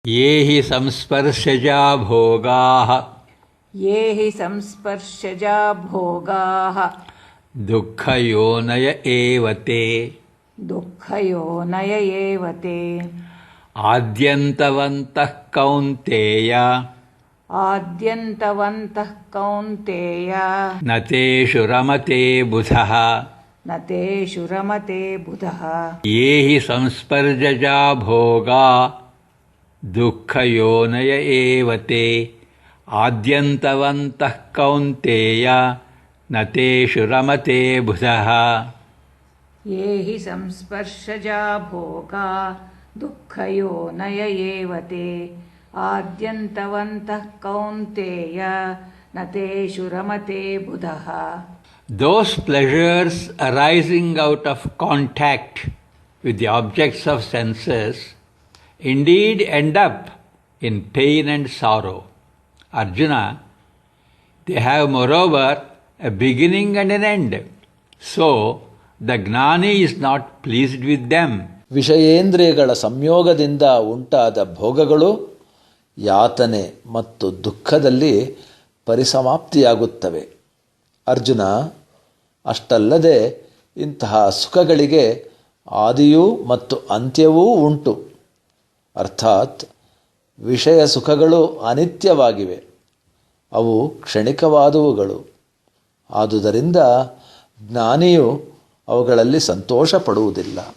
ये हि संस्पर्शजा भोगाः ये हि संस्पर्शजा भोगाः दुःखयोनय एव ते दुःखयोनय एव ते आद्यन्तवन्तः कौन्तेय आद्यन्तवन्तः कौन्तेय न तेषु रमते बुधः न तेषु रमते बुधः ये हि संस्पर्शजा भोगा दुःखयोनय एव ते आद्यन्तवन्तः कौन्तेय न तेषु रमते बुधः ये हि संस्पर्शजा भोगा दुःखयोनय एव ते आद्यन्तवन्तः कौन्तेय न तेषु रमते बुधः. Those pleasures arising out of contact with the objects of senses indeed end up in pain and sorrow. Arjuna, they have moreover a beginning and an end. So, the ಜ್ಞಾನಿ is not pleased with them. ವಿಷಯೇಂದ್ರಿಯಗಳ ಸಂಯೋಗದಿಂದ ಉಂಟಾದ ಭೋಗಗಳು ಯಾತನೆ ಮತ್ತು ದುಃಖದಲ್ಲಿ ಪರಿಸಮಾಪ್ತಿಯಾಗುತ್ತವೆ. ಅರ್ಜುನ, ಅಷ್ಟಲ್ಲದೆ ಇಂತಹ ಸುಖಗಳಿಗೆ ಆದಿಯೂ ಮತ್ತು ಅಂತ್ಯವೂ ಉಂಟು. ಅರ್ಥಾತ್ ವಿಷಯ ಸುಖಗಳು ಅನಿತ್ಯವಾಗಿವೆ, ಅವು ಕ್ಷಣಿಕವಾದವುಗಳು. ಆದುದರಿಂದ ಜ್ಞಾನಿಯು ಅವುಗಳಲ್ಲಿ ಸಂತೋಷ ಪಡುವುದಿಲ್ಲ.